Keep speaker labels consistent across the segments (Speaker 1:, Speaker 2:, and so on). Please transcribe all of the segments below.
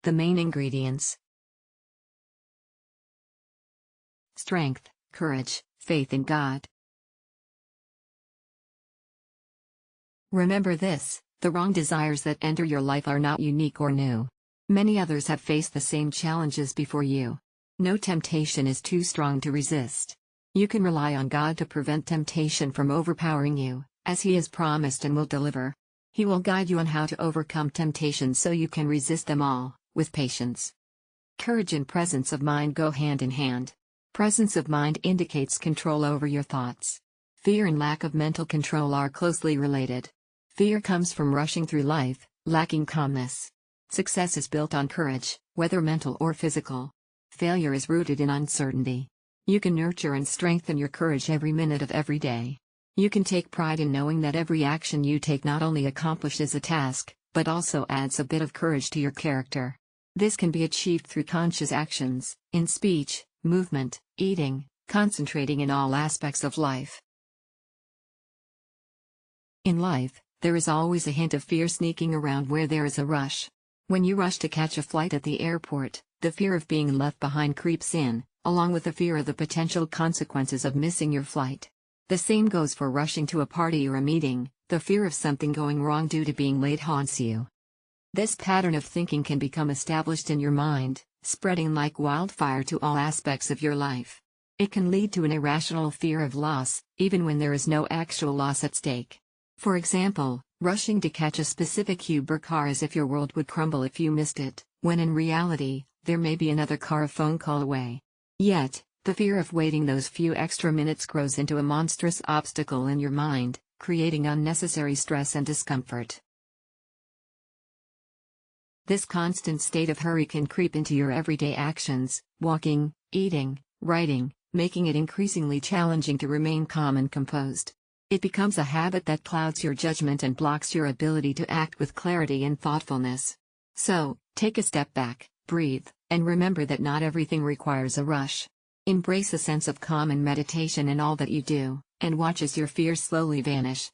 Speaker 1: The main ingredients: strength, courage, faith in God. Remember this: the wrong desires that enter your life are not unique or new. Many others have faced the same challenges before you. No temptation is too strong to resist. You can rely on God to prevent temptation from overpowering you, as He has promised and will deliver. He will guide you on how to overcome temptation so you can resist them all, with patience. Courage and presence of mind go hand in hand. Presence of mind indicates control over your thoughts. Fear and lack of mental control are closely related. Fear comes from rushing through life, lacking calmness. Success is built on courage, whether mental or physical. Failure is rooted in uncertainty. You can nurture and strengthen your courage every minute of every day. You can take pride in knowing that every action you take not only accomplishes a task, but also adds a bit of courage to your character. This can be achieved through conscious actions, in speech, movement, eating, concentrating in all aspects of life. In life, there is always a hint of fear sneaking around where there is a rush. When you rush to catch a flight at the airport, the fear of being left behind creeps in, along with the fear of the potential consequences of missing your flight. The same goes for rushing to a party or a meeting. The fear of something going wrong due to being late haunts you. This pattern of thinking can become established in your mind, spreading like wildfire to all aspects of your life. It can lead to an irrational fear of loss, even when there is no actual loss at stake. For example, rushing to catch a specific Uber car as if your world would crumble if you missed it, when in reality, there may be another car a phone call away. Yet, the fear of waiting those few extra minutes grows into a monstrous obstacle in your mind, creating unnecessary stress and discomfort. This constant state of hurry can creep into your everyday actions, walking, eating, writing, making it increasingly challenging to remain calm and composed. It becomes a habit that clouds your judgment and blocks your ability to act with clarity and thoughtfulness. So, take a step back, breathe, and remember that not everything requires a rush. Embrace a sense of calm and meditation in all that you do, and watch as your fears slowly vanish.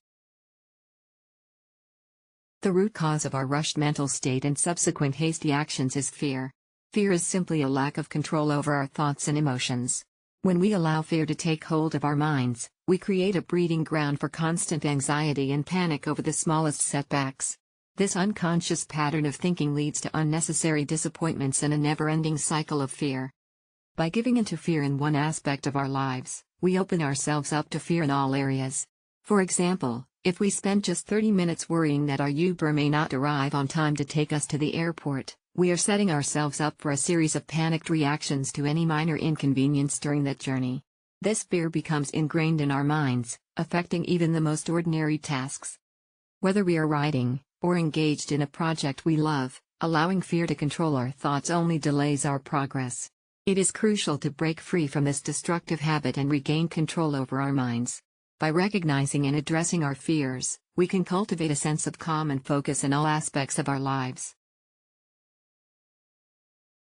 Speaker 1: The root cause of our rushed mental state and subsequent hasty actions is fear. Fear is simply a lack of control over our thoughts and emotions. When we allow fear to take hold of our minds, we create a breeding ground for constant anxiety and panic over the smallest setbacks. This unconscious pattern of thinking leads to unnecessary disappointments and a never-ending cycle of fear. By giving into fear in one aspect of our lives, we open ourselves up to fear in all areas. For example, if we spend just 30 minutes worrying that our Uber may not arrive on time to take us to the airport, we are setting ourselves up for a series of panicked reactions to any minor inconvenience during that journey. This fear becomes ingrained in our minds, affecting even the most ordinary tasks. Whether we are writing, or engaged in a project we love, allowing fear to control our thoughts only delays our progress. It is crucial to break free from this destructive habit and regain control over our minds. By recognizing and addressing our fears, we can cultivate a sense of calm and focus in all aspects of our lives.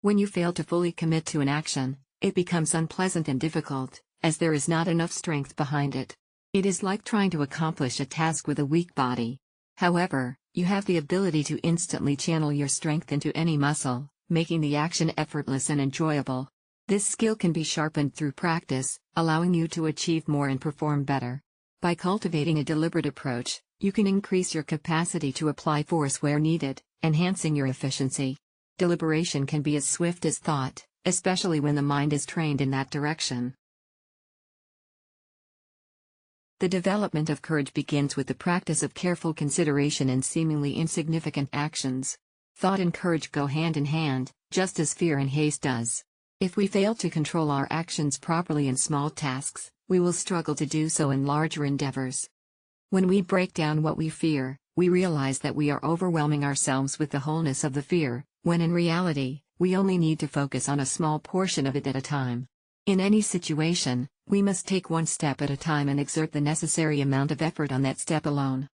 Speaker 1: When you fail to fully commit to an action, it becomes unpleasant and difficult, as there is not enough strength behind it. It is like trying to accomplish a task with a weak body. However, you have the ability to instantly channel your strength into any muscle, making the action effortless and enjoyable. This skill can be sharpened through practice, allowing you to achieve more and perform better. By cultivating a deliberate approach, you can increase your capacity to apply force where needed, enhancing your efficiency. Deliberation can be as swift as thought, especially when the mind is trained in that direction. The development of courage begins with the practice of careful consideration in seemingly insignificant actions. Thought and courage go hand in hand, just as fear and haste does. If we fail to control our actions properly in small tasks, we will struggle to do so in larger endeavors. When we break down what we fear, we realize that we are overwhelming ourselves with the wholeness of the fear, when in reality, we only need to focus on a small portion of it at a time. In any situation, we must take one step at a time and exert the necessary amount of effort on that step alone.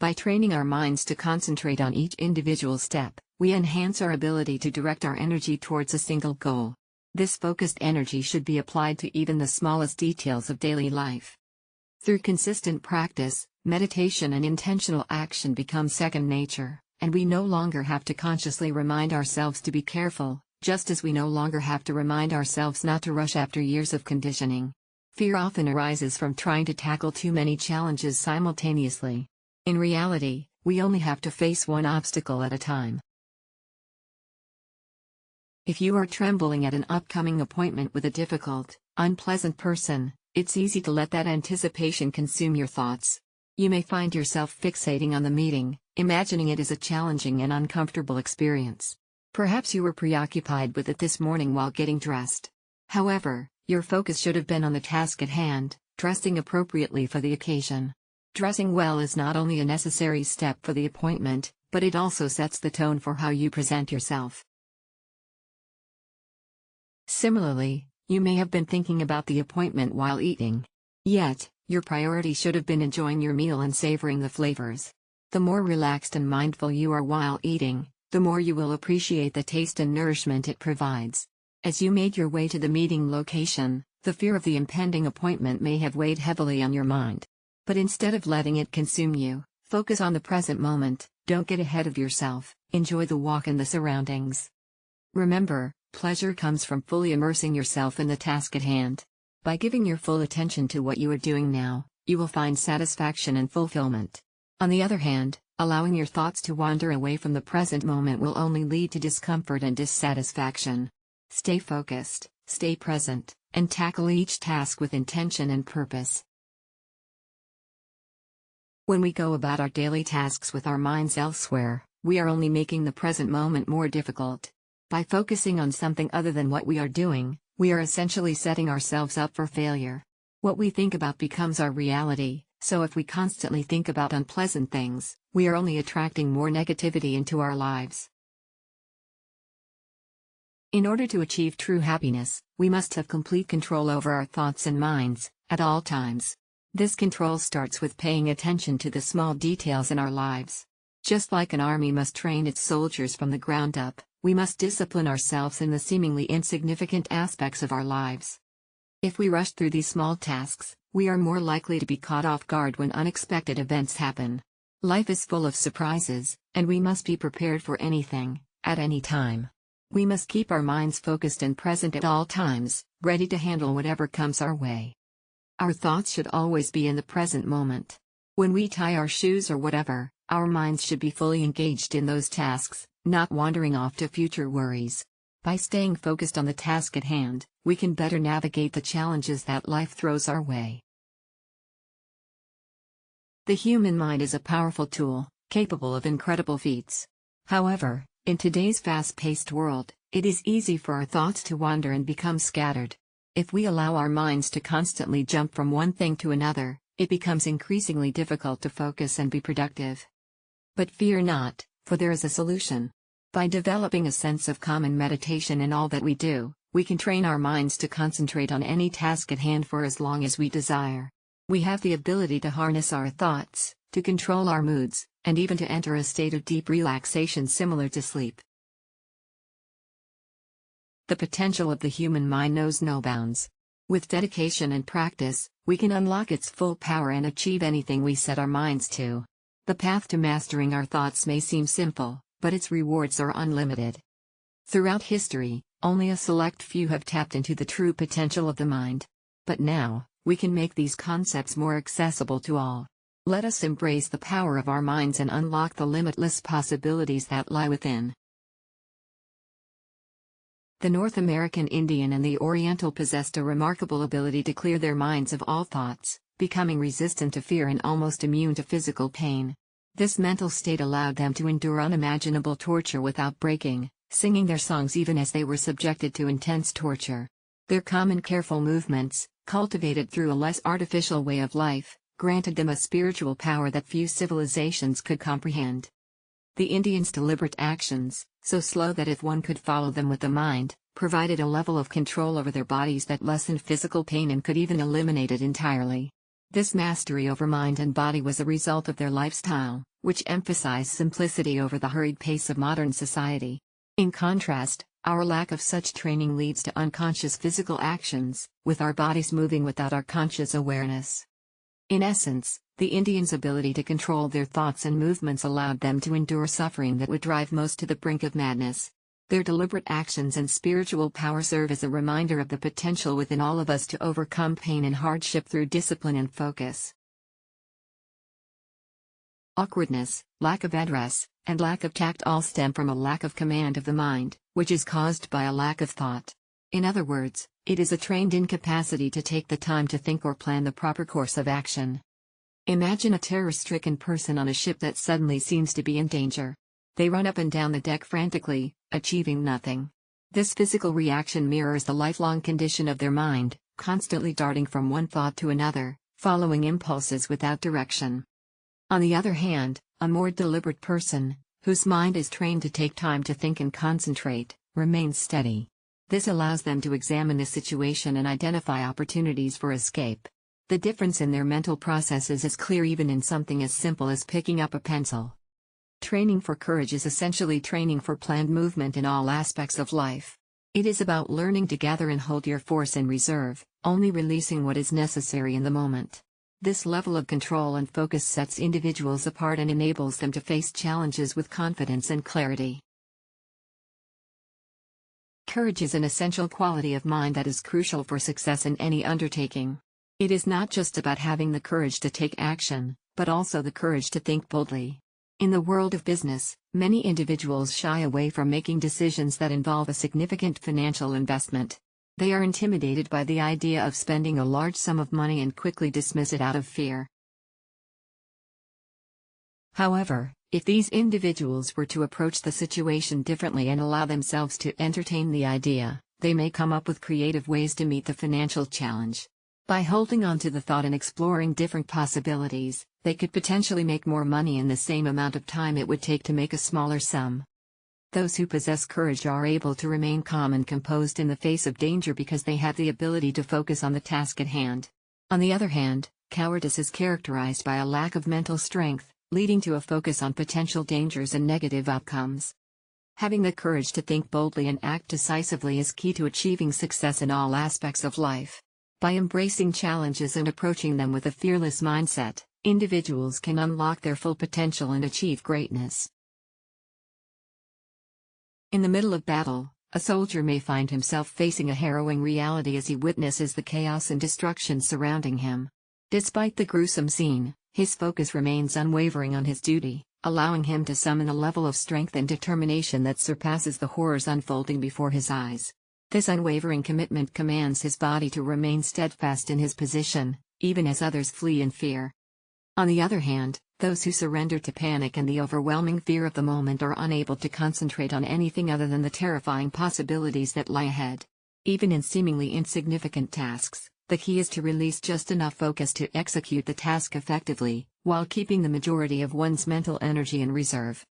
Speaker 1: By training our minds to concentrate on each individual step, we enhance our ability to direct our energy towards a single goal. This focused energy should be applied to even the smallest details of daily life. Through consistent practice, meditation and intentional action become second nature, and we no longer have to consciously remind ourselves to be careful, just as we no longer have to remind ourselves not to rush after years of conditioning. Fear often arises from trying to tackle too many challenges simultaneously. In reality, we only have to face one obstacle at a time. If you are trembling at an upcoming appointment with a difficult, unpleasant person, it's easy to let that anticipation consume your thoughts. You may find yourself fixating on the meeting, imagining it as a challenging and uncomfortable experience. Perhaps you were preoccupied with it this morning while getting dressed. However, your focus should have been on the task at hand, dressing appropriately for the occasion. Dressing well is not only a necessary step for the appointment, but it also sets the tone for how you present yourself. Similarly, you may have been thinking about the appointment while eating. Yet, your priority should have been enjoying your meal and savoring the flavors. The more relaxed and mindful you are while eating, the more you will appreciate the taste and nourishment it provides. As you made your way to the meeting location, the fear of the impending appointment may have weighed heavily on your mind. But instead of letting it consume you, focus on the present moment, don't get ahead of yourself, enjoy the walk and the surroundings. Remember, pleasure comes from fully immersing yourself in the task at hand. By giving your full attention to what you are doing now, you will find satisfaction and fulfillment. On the other hand, allowing your thoughts to wander away from the present moment will only lead to discomfort and dissatisfaction. Stay focused, stay present, and tackle each task with intention and purpose. When we go about our daily tasks with our minds elsewhere, we are only making the present moment more difficult. By focusing on something other than what we are doing, we are essentially setting ourselves up for failure. What we think about becomes our reality, so if we constantly think about unpleasant things, we are only attracting more negativity into our lives. In order to achieve true happiness, we must have complete control over our thoughts and minds, at all times. This control starts with paying attention to the small details in our lives. Just like an army must train its soldiers from the ground up, we must discipline ourselves in the seemingly insignificant aspects of our lives. If we rush through these small tasks, we are more likely to be caught off guard when unexpected events happen. Life is full of surprises, and we must be prepared for anything, at any time. We must keep our minds focused and present at all times, ready to handle whatever comes our way. Our thoughts should always be in the present moment. When we tie our shoes or whatever, our minds should be fully engaged in those tasks, not wandering off to future worries. By staying focused on the task at hand, we can better navigate the challenges that life throws our way. The human mind is a powerful tool, capable of incredible feats. However, in today's fast-paced world, it is easy for our thoughts to wander and become scattered. If we allow our minds to constantly jump from one thing to another, it becomes increasingly difficult to focus and be productive. But fear not, for there is a solution. By developing a sense of calm and meditation in all that we do, we can train our minds to concentrate on any task at hand for as long as we desire. We have the ability to harness our thoughts, to control our moods, and even to enter a state of deep relaxation similar to sleep. The potential of the human mind knows no bounds. With dedication and practice, we can unlock its full power and achieve anything we set our minds to. The path to mastering our thoughts may seem simple, but its rewards are unlimited. Throughout history, only a select few have tapped into the true potential of the mind. But now, we can make these concepts more accessible to all. Let us embrace the power of our minds and unlock the limitless possibilities that lie within. The North American Indian and the Oriental possessed a remarkable ability to clear their minds of all thoughts, becoming resistant to fear and almost immune to physical pain. This mental state allowed them to endure unimaginable torture without breaking, singing their songs even as they were subjected to intense torture. Their calm and careful movements, cultivated through a less artificial way of life, granted them a spiritual power that few civilizations could comprehend. The Indians' deliberate actions, so slow that if one could follow them with the mind, provided a level of control over their bodies that lessened physical pain and could even eliminate it entirely. This mastery over mind and body was a result of their lifestyle, which emphasized simplicity over the hurried pace of modern society. In contrast, our lack of such training leads to unconscious physical actions, with our bodies moving without our conscious awareness. In essence, the Indians' ability to control their thoughts and movements allowed them to endure suffering that would drive most to the brink of madness. Their deliberate actions and spiritual power serve as a reminder of the potential within all of us to overcome pain and hardship through discipline and focus. Awkwardness, lack of address, and lack of tact all stem from a lack of command of the mind, which is caused by a lack of thought. In other words, it is a trained incapacity to take the time to think or plan the proper course of action. Imagine a terror-stricken person on a ship that suddenly seems to be in danger. They run up and down the deck frantically, achieving nothing. This physical reaction mirrors the lifelong condition of their mind, constantly darting from one thought to another, following impulses without direction. On the other hand, a more deliberate person, whose mind is trained to take time to think and concentrate, remains steady. This allows them to examine the situation and identify opportunities for escape. The difference in their mental processes is clear even in something as simple as picking up a pencil. Training for courage is essentially training for planned movement in all aspects of life. It is about learning to gather and hold your force in reserve, only releasing what is necessary in the moment. This level of control and focus sets individuals apart and enables them to face challenges with confidence and clarity. Courage is an essential quality of mind that is crucial for success in any undertaking. It is not just about having the courage to take action, but also the courage to think boldly. In the world of business, many individuals shy away from making decisions that involve a significant financial investment. They are intimidated by the idea of spending a large sum of money and quickly dismiss it out of fear. However, if these individuals were to approach the situation differently and allow themselves to entertain the idea, they may come up with creative ways to meet the financial challenge. By holding on to the thought and exploring different possibilities, they could potentially make more money in the same amount of time it would take to make a smaller sum. Those who possess courage are able to remain calm and composed in the face of danger because they have the ability to focus on the task at hand. On the other hand, cowardice is characterized by a lack of mental strength, leading to a focus on potential dangers and negative outcomes. Having the courage to think boldly and act decisively is key to achieving success in all aspects of life. By embracing challenges and approaching them with a fearless mindset, individuals can unlock their full potential and achieve greatness. In the middle of battle, a soldier may find himself facing a harrowing reality as he witnesses the chaos and destruction surrounding him. Despite the gruesome scene, his focus remains unwavering on his duty, allowing him to summon a level of strength and determination that surpasses the horrors unfolding before his eyes. This unwavering commitment commands his body to remain steadfast in his position, even as others flee in fear. On the other hand, those who surrender to panic and the overwhelming fear of the moment are unable to concentrate on anything other than the terrifying possibilities that lie ahead. Even in seemingly insignificant tasks, the key is to release just enough focus to execute the task effectively, while keeping the majority of one's mental energy in reserve.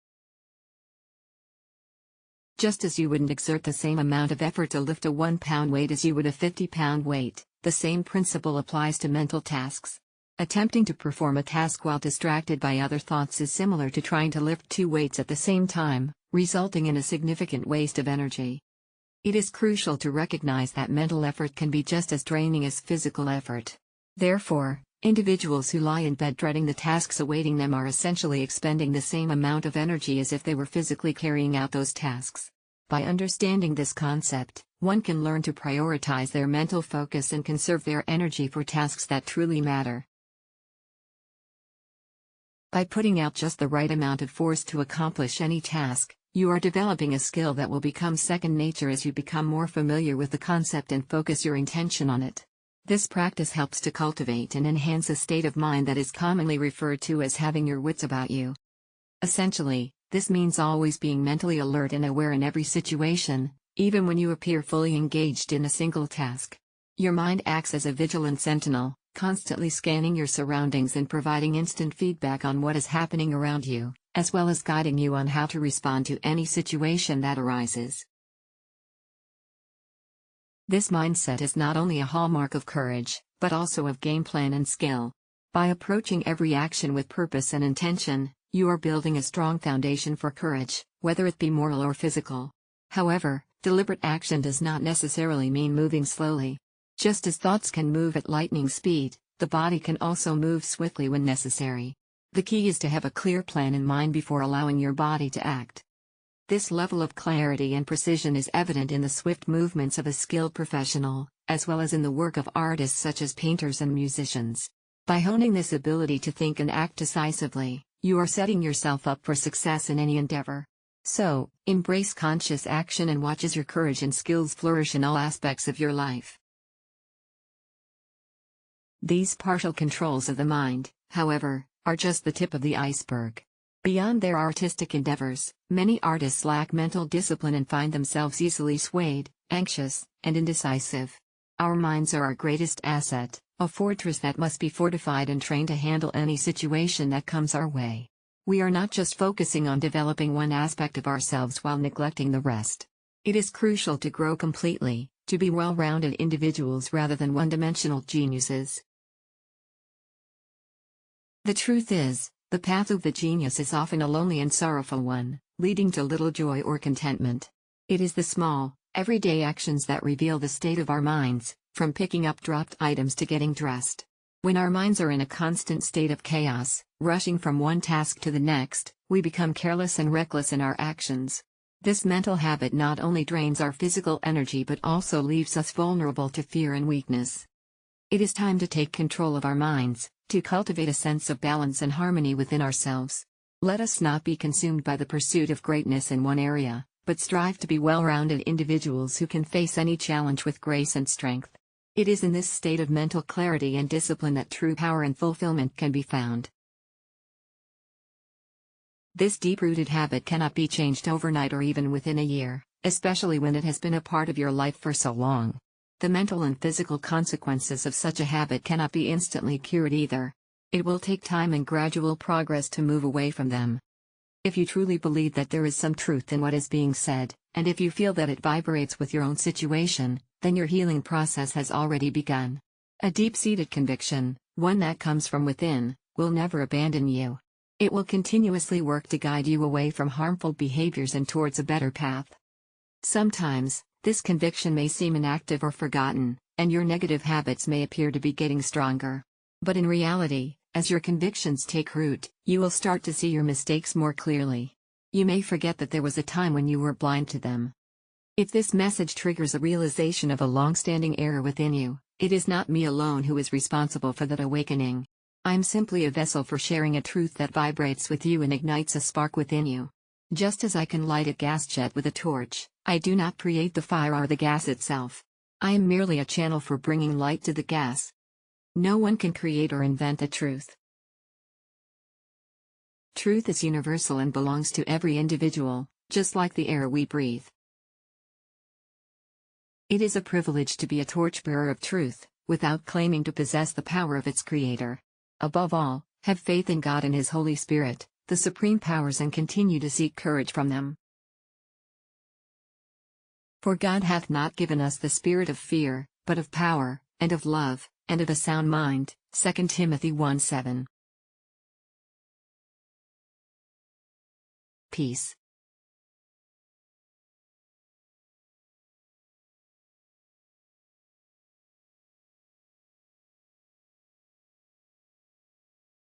Speaker 1: Just as you wouldn't exert the same amount of effort to lift a 1-pound weight as you would a 50-pound weight, the same principle applies to mental tasks. Attempting to perform a task while distracted by other thoughts is similar to trying to lift 2 weights at the same time, resulting in a significant waste of energy. It is crucial to recognize that mental effort can be just as draining as physical effort. Therefore, individuals who lie in bed dreading the tasks awaiting them are essentially expending the same amount of energy as if they were physically carrying out those tasks. By understanding this concept, one can learn to prioritize their mental focus and conserve their energy for tasks that truly matter. By putting out just the right amount of force to accomplish any task, you are developing a skill that will become second nature as you become more familiar with the concept and focus your intention on it. This practice helps to cultivate and enhance a state of mind that is commonly referred to as having your wits about you. Essentially, this means always being mentally alert and aware in every situation, even when you appear fully engaged in a single task. Your mind acts as a vigilant sentinel, constantly scanning your surroundings and providing instant feedback on what is happening around you, as well as guiding you on how to respond to any situation that arises. This mindset is not only a hallmark of courage, but also of game plan and skill. By approaching every action with purpose and intention, you are building a strong foundation for courage, whether it be moral or physical. However, deliberate action does not necessarily mean moving slowly. Just as thoughts can move at lightning speed, The body can also move swiftly when necessary. The key is to have a clear plan in mind before allowing your body to act. This level of clarity and precision is evident in the swift movements of a skilled professional, as well as in the work of artists such as painters and musicians. By honing this ability to think and act decisively, you are setting yourself up for success in any endeavor. So, embrace conscious action and watch as your courage and skills flourish in all aspects of your life. These partial controls of the mind, however, are just the tip of the iceberg. Beyond their artistic endeavors, many artists lack mental discipline and find themselves easily swayed, anxious, and indecisive. Our minds are our greatest asset, a fortress that must be fortified and trained to handle any situation that comes our way. We are not just focusing on developing one aspect of ourselves while neglecting the rest. It is crucial to grow completely, to be well-rounded individuals rather than one-dimensional geniuses. The truth is, the path of the genius is often a lonely and sorrowful one, leading to little joy or contentment. It is the small, everyday actions that reveal the state of our minds, from picking up dropped items to getting dressed. When our minds are in a constant state of chaos, rushing from one task to the next, we become careless and reckless in our actions. This mental habit not only drains our physical energy but also leaves us vulnerable to fear and weakness. It is time to take control of our minds, to cultivate a sense of balance and harmony within ourselves. Let us not be consumed by the pursuit of greatness in one area, but strive to be well-rounded individuals who can face any challenge with grace and strength. It is in this state of mental clarity and discipline that true power and fulfillment can be found. This deep-rooted habit cannot be changed overnight or even within a year, especially when it has been a part of your life for so long. The mental and physical consequences of such a habit cannot be instantly cured either. It will take time and gradual progress to move away from them. If you truly believe that there is some truth in what is being said, and if you feel that it vibrates with your own situation, then your healing process has already begun. A deep-seated conviction, one that comes from within, will never abandon you. It will continuously work to guide you away from harmful behaviors and towards a better path. Sometimes, this conviction may seem inactive or forgotten, and your negative habits may appear to be getting stronger. But in reality, as your convictions take root, you will start to see your mistakes more clearly. You may forget that there was a time when you were blind to them. If this message triggers a realization of a long-standing error within you, it is not me alone who is responsible for that awakening. I'm simply a vessel for sharing a truth that vibrates with you and ignites a spark within you. Just as I can light a gas jet with a torch, I do not create the fire or the gas itself. I am merely a channel for bringing light to the gas. No one can create or invent the truth. Truth is universal and belongs to every individual, just like the air we breathe. It is a privilege to be a torchbearer of truth, without claiming to possess the power of its creator. Above all, have faith in God and His Holy Spirit, the supreme powers, and continue to seek courage from them. For God hath not given us the spirit of fear, but of power, and of love, and of a sound mind. 2 Timothy 1:7. Peace.